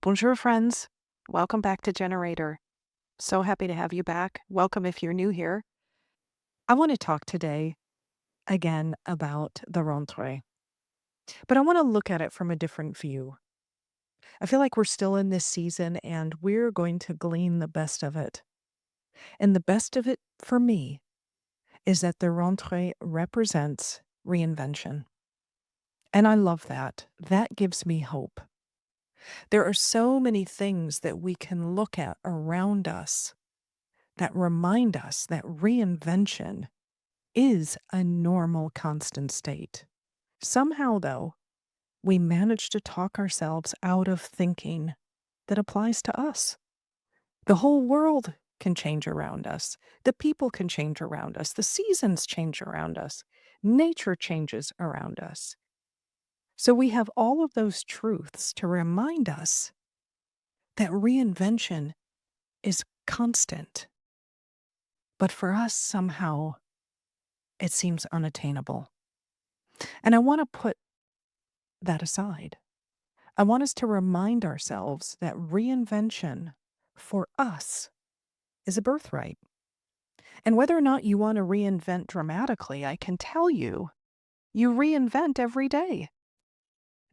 Bonjour, friends. Welcome back to Generator. So happy to have you back. Welcome if you're new here. I want to talk today again about the rentrée, but I want to look at it from a different view. I feel like we're still in this season and we're going to glean the best of it. And the best of it for me is that the rentrée represents reinvention. And I love that. That gives me hope. There are so many things that we can look at around us that remind us that reinvention is a normal constant state. Somehow, though, we manage to talk ourselves out of thinking that applies to us. The whole world can change around us. The people can change around us. The seasons change around us. Nature changes around us. So we have all of those truths to remind us that reinvention is constant. But for us, somehow, it seems unattainable. And I want to put that aside. I want us to remind ourselves that reinvention for us is a birthright. And whether or not you want to reinvent dramatically, I can tell you, you reinvent every day.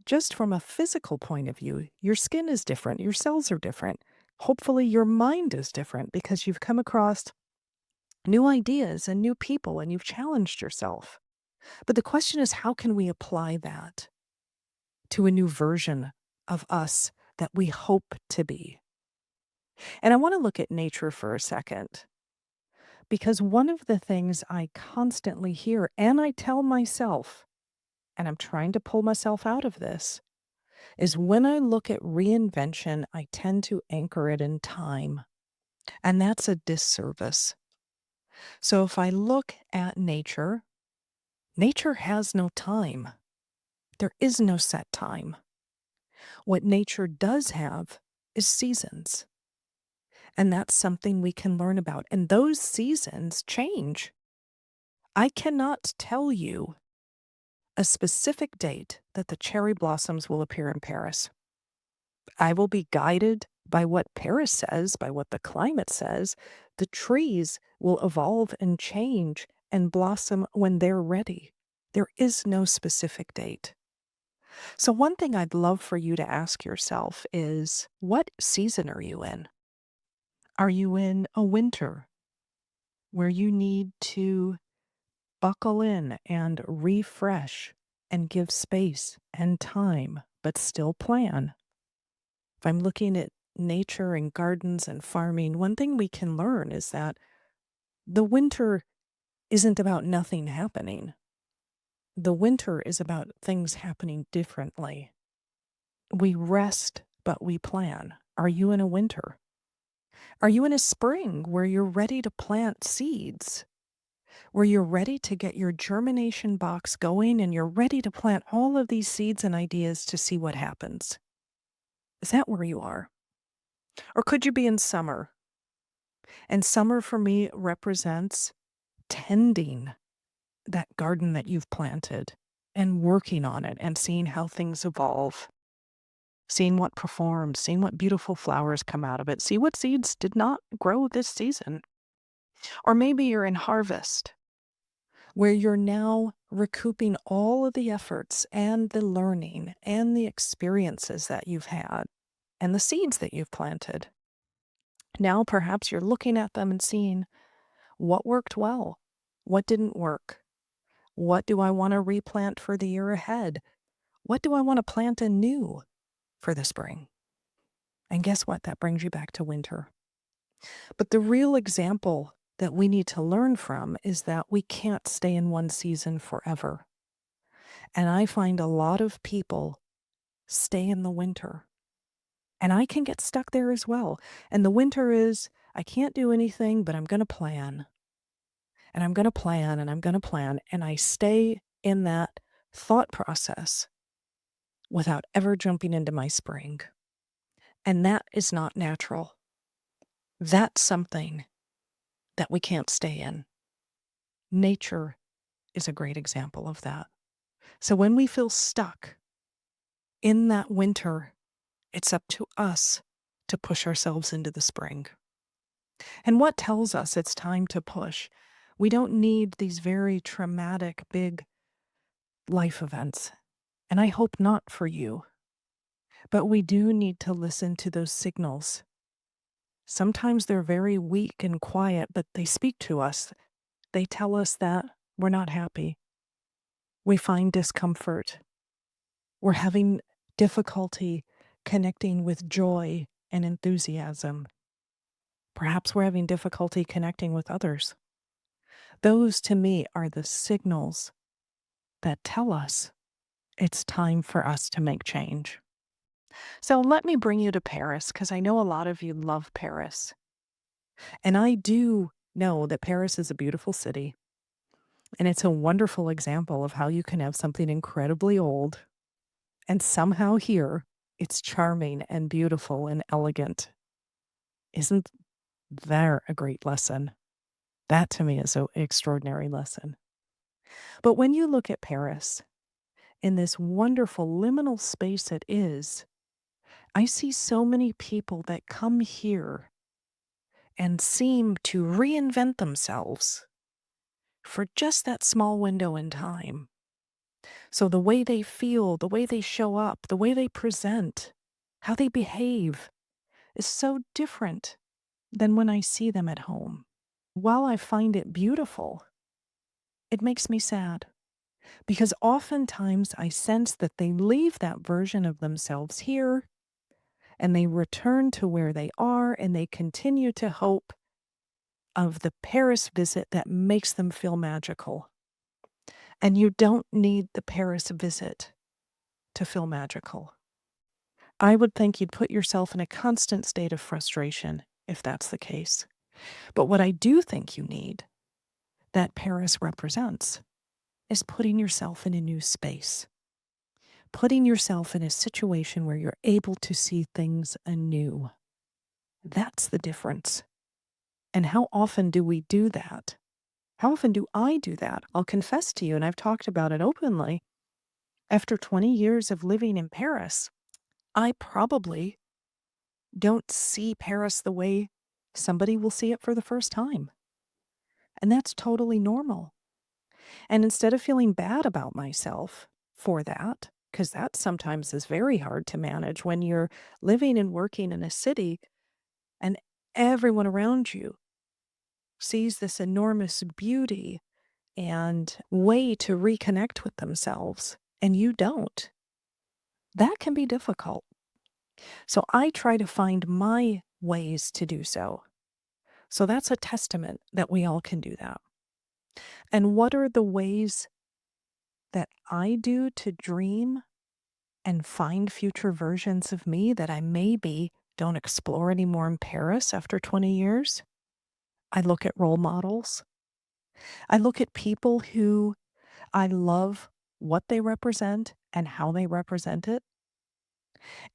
Just from a physical point of view, your skin is different, your cells are different. Hopefully, your mind is different because you've come across new ideas and new people and you've challenged yourself. But the question is, how can we apply that to a new version of us that we hope to be? And I want to look at nature for a second, because one of the things I constantly hear, and I tell myself, and I'm trying to pull myself out of this, is when I look at reinvention, I tend to anchor it in time. And that's a disservice. So if I look at nature, nature has no time. There is no set time. What nature does have is seasons. And that's something we can learn about. And those seasons change. I cannot tell you a specific date that the cherry blossoms will appear in Paris. I will be guided by what Paris says, by what the climate says. The trees will evolve and change and blossom when they're ready. There is no specific date. So, one thing I'd love for you to ask yourself is, what season are you in? Are you in a winter where you need to buckle in and refresh and give space and time, but still plan? If I'm looking at nature and gardens and farming, one thing we can learn is that the winter isn't about nothing happening. The winter is about things happening differently. We rest, but we plan. Are you in a winter? Are you in a spring where you're ready to plant seeds? Where you're ready to get your germination box going and you're ready to plant all of these seeds and ideas to see what happens? Is that where you are? Or could you be in summer? And summer for me represents tending that garden that you've planted and working on it and seeing how things evolve, seeing what performs, seeing what beautiful flowers come out of it, see what seeds did not grow this season. Or maybe you're in harvest, where you're now recouping all of the efforts and the learning and the experiences that you've had and the seeds that you've planted. Now perhaps you're looking at them and seeing what worked well, what didn't work. What do I want to replant for the year ahead? What do I want to plant anew for the spring? And guess what? That brings you back to winter. But the real example that we need to learn from is that we can't stay in one season forever. And I find a lot of people stay in the winter. And I can get stuck there as well. And the winter is, I can't do anything, but I'm going to plan. And I'm going to plan and I'm going to plan. And I stay in that thought process without ever jumping into my spring. And that is not natural. That's something that we can't stay in. Nature is a great example of that. So when we feel stuck in that winter, It's up to us to push ourselves into the spring. And what tells us it's time to push? We don't need these very traumatic, big life events. And I hope not for you. But we do need to listen to those signals. Sometimes they're very weak and quiet, but they speak to us. They tell us that we're not happy. We find discomfort. We're having difficulty connecting with joy and enthusiasm. Perhaps we're having difficulty connecting with others. Those, to me, are the signals that tell us it's time for us to make change. So let me bring you to Paris, because I know a lot of you love Paris. And I do know that Paris is a beautiful city. And it's a wonderful example of how you can have something incredibly old and somehow here it's charming and beautiful and elegant. Isn't that a great lesson? That to me is an extraordinary lesson. But when you look at Paris in this wonderful liminal space it is, I see so many people that come here and seem to reinvent themselves for just that small window in time. So the way they feel, the way they show up, the way they present, how they behave is so different than when I see them at home. While I find it beautiful, it makes me sad because oftentimes I sense that they leave that version of themselves here and they return to where they are and they continue to hope of the Paris visit that makes them feel magical. And you don't need the Paris visit to feel magical. I would think you'd put yourself in a constant state of frustration if that's the case. But what I do think you need, that Paris represents, is putting yourself in a new space, putting yourself in a situation where you're able to see things anew. That's the difference. And how often do we do that? How often do I do that? I'll confess to you, and I've talked about it openly. After 20 years of living in Paris, I probably don't see Paris the way somebody will see it for the first time. And that's totally normal. And instead of feeling bad about myself for that, because that sometimes is very hard to manage when you're living and working in a city and everyone around you sees this enormous beauty and way to reconnect with themselves, and you don't. That can be difficult. So I try to find my ways to do so. So that's a testament that we all can do that. And what are the ways that I do to dream and find future versions of me that I maybe don't explore anymore in Paris after 20 years? I look at role models. I look at people who I love what they represent and how they represent it.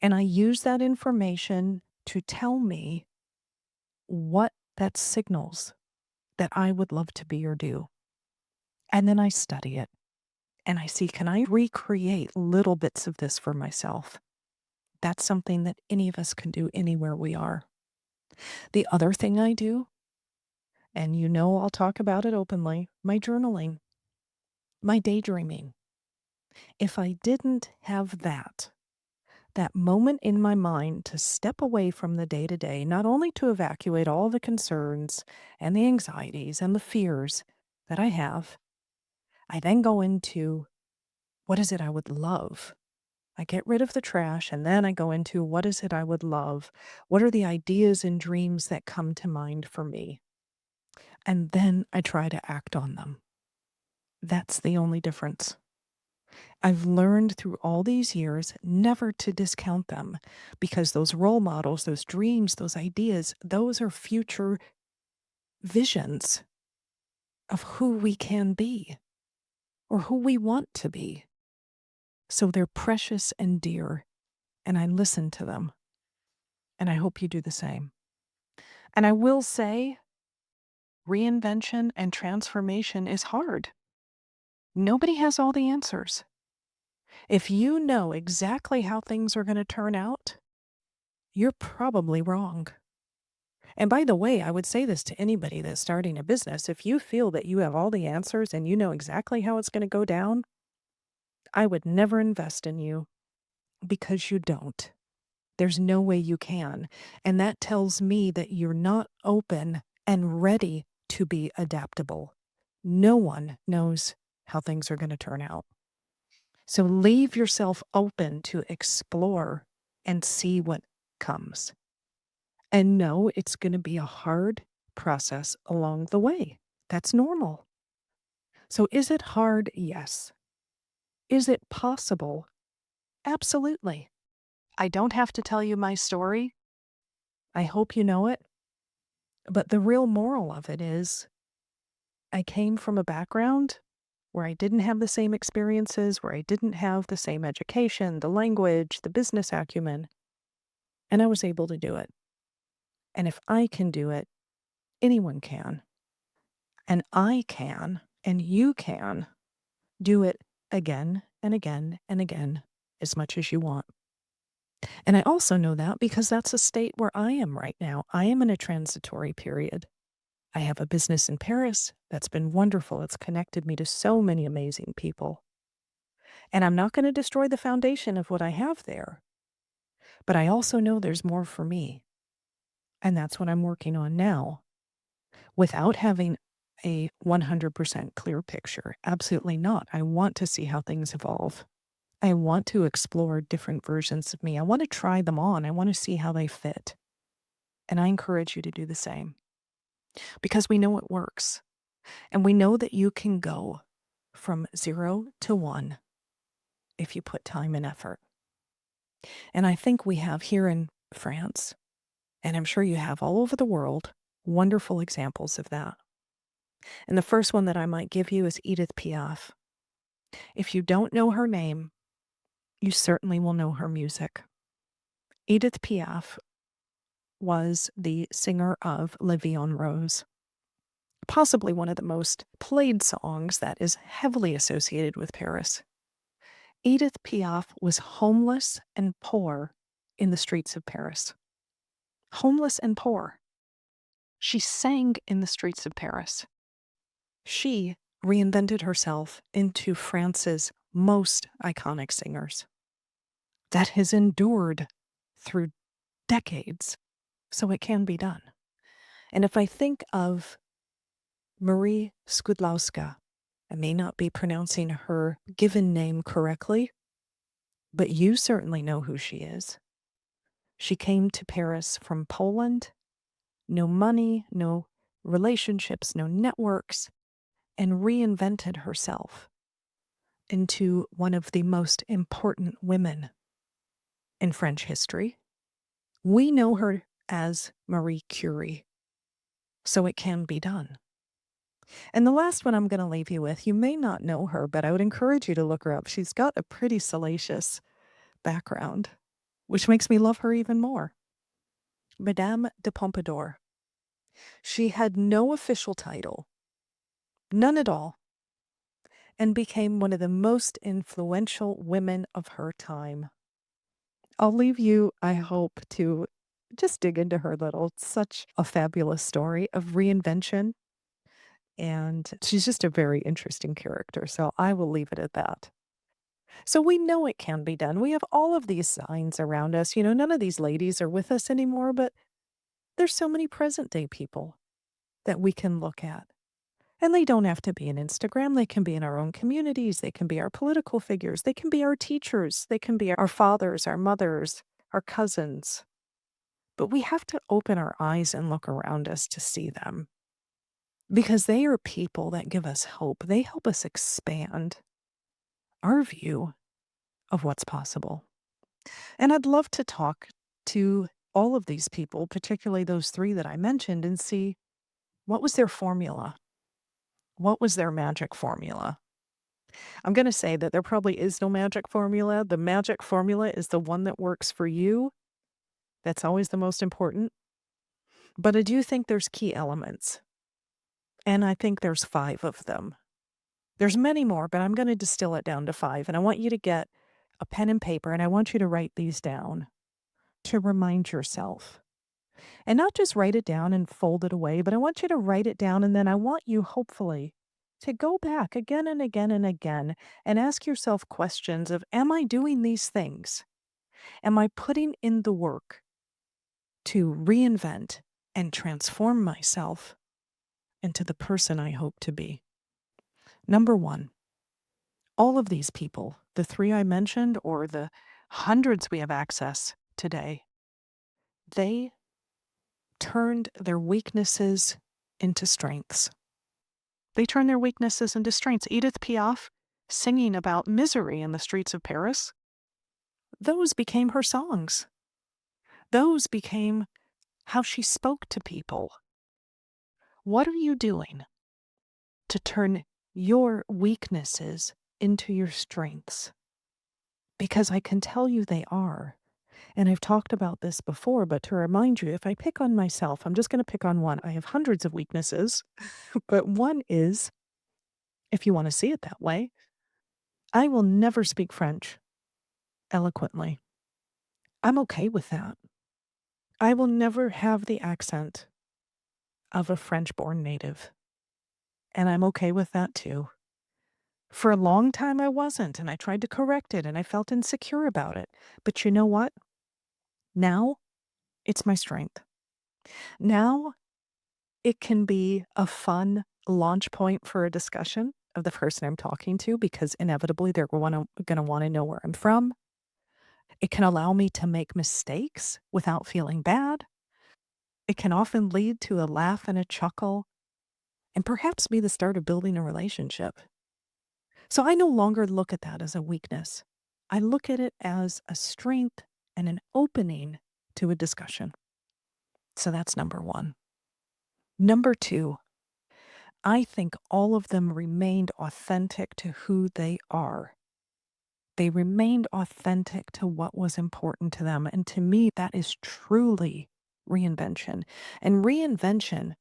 And I use that information to tell me what that signals that I would love to be or do. And then I study it and I see, can I recreate little bits of this for myself? That's something that any of us can do anywhere we are. The other thing I do, and you know I'll talk about it openly, my journaling, my daydreaming. If I didn't have that moment in my mind to step away from the day to day, not only to evacuate all the concerns and the anxieties and the fears that I have, I then go into what is it I would love? I get rid of the trash and then I go into what is it I would love? What are the ideas and dreams that come to mind for me? And then I try to act on them. That's the only difference. I've learned through all these years never to discount them because those role models, those dreams, those ideas, those are future visions of who we can be or who we want to be. So they're precious and dear, and I listen to them. And I hope you do the same. And I will say, reinvention and transformation is hard. Nobody has all the answers. If you know exactly how things are going to turn out, you're probably wrong. And by the way, I would say this to anybody that's starting a business. If you feel that you have all the answers and you know exactly how it's going to go down, I would never invest in you because you don't. There's no way you can. And that tells me that you're not open and ready to be adaptable. No one knows how things are going to turn out. So leave yourself open to explore and see what comes. And no, it's going to be a hard process along the way. That's normal. So is it hard? Yes. Is it possible? Absolutely. I don't have to tell you my story. I hope you know it. But the real moral of it is I came from a background where I didn't have the same experiences, where I didn't have the same education, the language, the business acumen, and I was able to do it. And if I can do it, anyone can. And I can, and you can do it again and again and again as much as you want. And I also know that because that's a state where I am right now. I am in a transitory period. I have a business in Paris that's been wonderful. It's connected me to so many amazing people. And I'm not going to destroy the foundation of what I have there. But I also know there's more for me. And that's what I'm working on now without having a 100% clear picture. Absolutely not. I want to see how things evolve. I want to explore different versions of me. I want to try them on. I want to see how they fit. And I encourage you to do the same because we know it works. And we know that you can go from 0 to 1 if you put time and effort. And I think we have here in France, and I'm sure you have all over the world, wonderful examples of that. And the first one that I might give you is Edith Piaf. If you don't know her name, you certainly will know her music. Edith Piaf was the singer of La Vie en Rose, possibly one of the most played songs that is heavily associated with Paris. Edith Piaf was homeless and poor in the streets of Paris. Homeless and poor. She sang in the streets of Paris. She reinvented herself into France's most iconic singers. That has endured through decades, so it can be done. And if I think of Marie Skłodowska, I may not be pronouncing her given name correctly, but you certainly know who she is. She came to Paris from Poland, no money, no relationships, no networks, and reinvented herself into one of the most important women in French history. We know her as Marie Curie, so it can be done. And the last one I'm going to leave you with, you may not know her, but I would encourage you to look her up. She's got a pretty salacious background, which makes me love her even more. Madame de Pompadour. She had no official title, none at all, and became one of the most influential women of her time. I'll leave you, I hope, to just dig into her little. It's such a fabulous story of reinvention. And she's just a very interesting character. So I will leave it at that. So we know it can be done. We have all of these signs around us. You know, none of these ladies are with us anymore, but there's so many present day people that we can look at. And they don't have to be in Instagram. They can be in our own communities. They can be our political figures. They can be our teachers. They can be our fathers, our mothers, our cousins. But we have to open our eyes and look around us to see them because they are people that give us hope. They help us expand our view of what's possible. And I'd love to talk to all of these people, particularly those three that I mentioned, and see what was their formula. What was their magic formula? I'm going to say that there probably is no magic formula. The magic formula is the one that works for you. That's always the most important. But I do think there's key elements. And I think there's 5 of them. There's many more, but I'm going to distill it down to 5. And I want you to get a pen and paper and I want you to write these down. to remind yourself. And not just write it down and fold it away, but I want you to write it down, and then I want you, hopefully, to go back again and again and again and ask yourself questions of, am I doing these things? Am I putting in the work to reinvent and transform myself into the person I hope to be? Number one, all of these people, the three I mentioned or the hundreds we have access today, they turned their weaknesses into strengths. They turned their weaknesses into strengths. Edith Piaf singing about misery in the streets of Paris, those became her songs. Those became how she spoke to people. What are you doing to turn your weaknesses into your strengths? Because I can tell you they are. And I've talked about this before, but to remind you, if I pick on myself, I'm just going to pick on one. I have hundreds of weaknesses, but one is, if you want to see it that way, I will never speak French eloquently. I'm okay with that. I will never have the accent of a French-born native, and I'm okay with that too. For a long time, I wasn't, and I tried to correct it, and I felt insecure about it. But you know what? Now, it's my strength. Now, it can be a fun launch point for a discussion of the person I'm talking to, because inevitably they're gonna wanna know where I'm from. It can allow me to make mistakes without feeling bad. It can often lead to a laugh and a chuckle, and perhaps be the start of building a relationship. So I no longer look at that as a weakness. I look at it as a strength and an opening to a discussion. So that's number one. Number two, I think all of them remained authentic to who they are. They remained authentic to what was important to them. And to me, that is truly reinvention. And reinvention,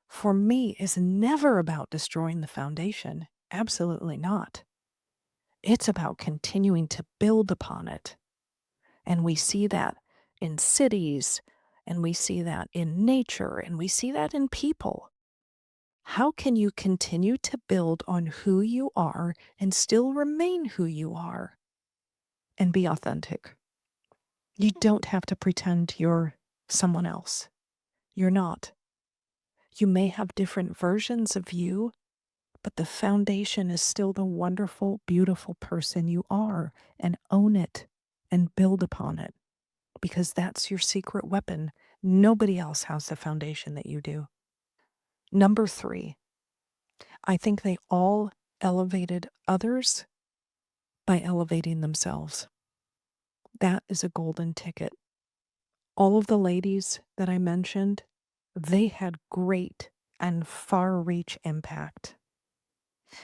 for me, is never about destroying the foundation. Absolutely not. It's about continuing to build upon it. And we see that in cities, and we see that in nature, and we see that in people. How can you continue to build on who you are and still remain who you are and be authentic? You don't have to pretend you're someone else. You're not. You may have different versions of you, but the foundation is still the wonderful, beautiful person you are, and own it and build upon it, because that's your secret weapon. Nobody else has the foundation that you do. Number three, I think they all elevated others by elevating themselves. That is a golden ticket. All of the ladies that I mentioned, they had great and far-reach impact.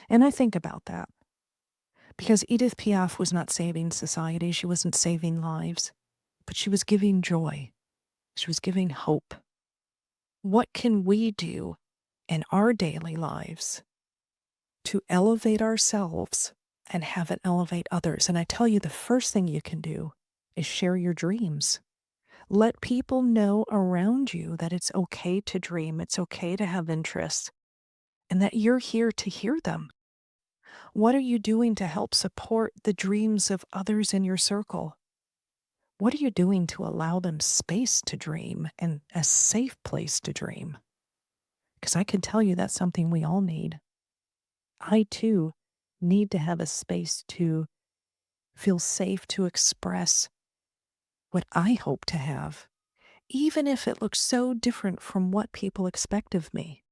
And I think about that because Edith Piaf was not saving society. She wasn't saving lives, but she was giving joy. She was giving hope. What can we do in our daily lives to elevate ourselves and have it elevate others? And I tell you, the first thing you can do is share your dreams. Let people know around you that it's okay to dream, it's okay to have interests, and that you're here to hear them. What are you doing to help support the dreams of others in your circle? What are you doing to allow them space to dream and a safe place to dream? Because I can tell you that's something we all need. I, too, need to have a space to feel safe to express what I hope to have, even if it looks so different from what people expect of me.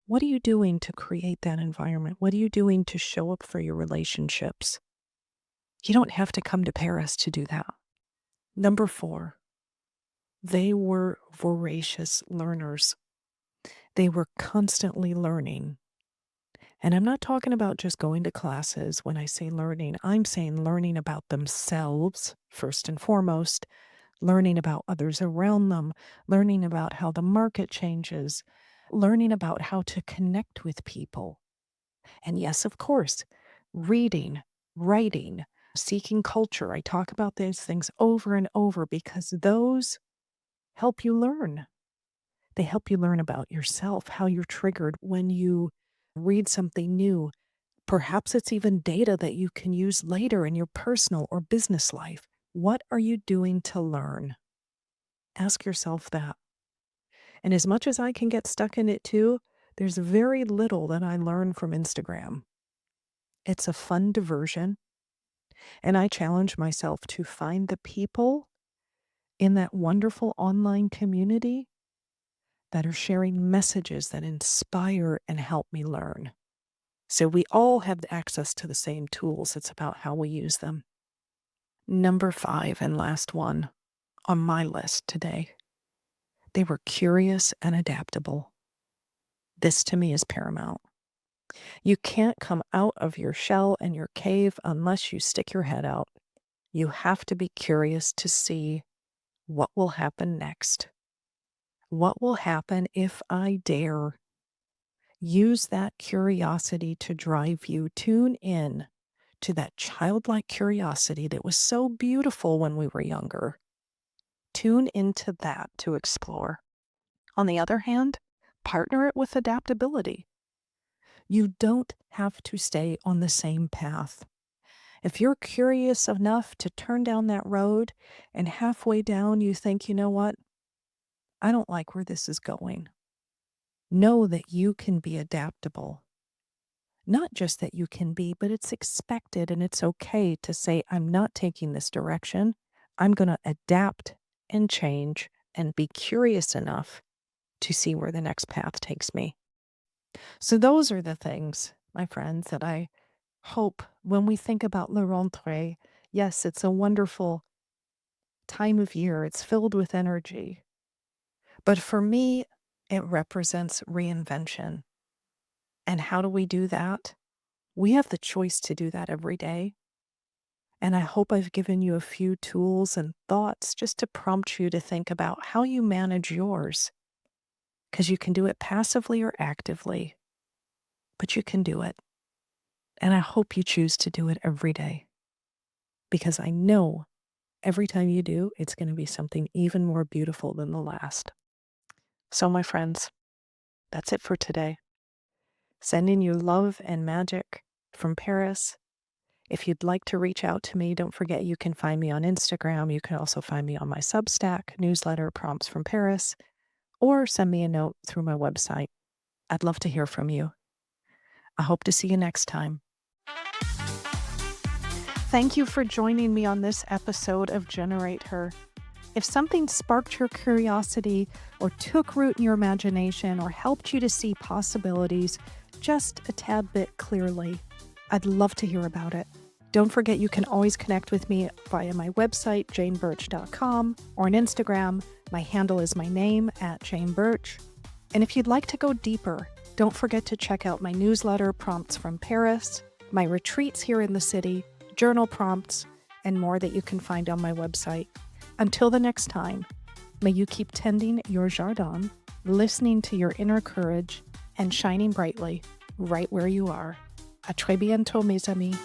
What are you doing to create that environment? What are you doing to show up for your relationships? You don't have to come to Paris to do that. Number four, they were voracious learners. They were constantly learning. And I'm not talking about just going to classes. When I say learning, I'm saying learning about themselves, first and foremost, learning about others around them, learning about how the market changes, learning about how to connect with people. And yes, of course, reading, writing, seeking culture. I talk about those things over and over because those help you learn. They help you learn about yourself, how you're triggered when you read something new. Perhaps it's even data that you can use later in your personal or business life. What are you doing to learn? Ask yourself that. And as much as I can get stuck in it too, there's very little that I learn from Instagram. It's a fun diversion. And I challenge myself to find the people in that wonderful online community that are sharing messages that inspire and help me learn. So we all have access to the same tools. It's about how we use them. Number 5 and last one on my list today. They were curious and adaptable. This to me is paramount. You can't come out of your shell and your cave unless you stick your head out. You have to be curious to see what will happen next. What will happen if I dare? Use that curiosity to drive you. Tune in to that childlike curiosity that was so beautiful when we were younger. Tune into that to explore. On the other hand, partner it with adaptability. You don't have to stay on the same path. If you're curious enough to turn down that road and halfway down you think, you know what? I don't like where this is going. Know that you can be adaptable. Not just that you can be, but it's expected and it's okay to say, I'm not taking this direction. I'm going to adapt and change and be curious enough to see where the next path takes me. So those are the things, my friends, that I hope when we think about La Rentrée. Yes, it's a wonderful time of year. It's filled with energy. But for me, it represents reinvention. And how do we do that? We have the choice to do that every day. And I hope I've given you a few tools and thoughts just to prompt you to think about how you manage yours. Because you can do it passively or actively, but you can do it. And I hope you choose to do it every day. Because I know every time you do, it's going to be something even more beautiful than the last. So, my friends, that's it for today. Sending you love and magic from Paris. If you'd like to reach out to me, don't forget you can find me on Instagram. You can also find me on my Substack newsletter, Prompts from Paris, or send me a note through my website. I'd love to hear from you. I hope to see you next time. Thank you for joining me on this episode of GenerateHER. If something sparked your curiosity or took root in your imagination or helped you to see possibilities just a tad bit clearly, I'd love to hear about it. Don't forget you can always connect with me via my website, janebertch.com, or on Instagram. My handle is my name, @JaneBertch. And if you'd like to go deeper, don't forget to check out my newsletter, Prompts from Paris, my retreats here in the city, journal prompts, and more that you can find on my website. Until the next time, may you keep tending your jardin, listening to your inner courage, and shining brightly right where you are. À très bientôt, mes amis.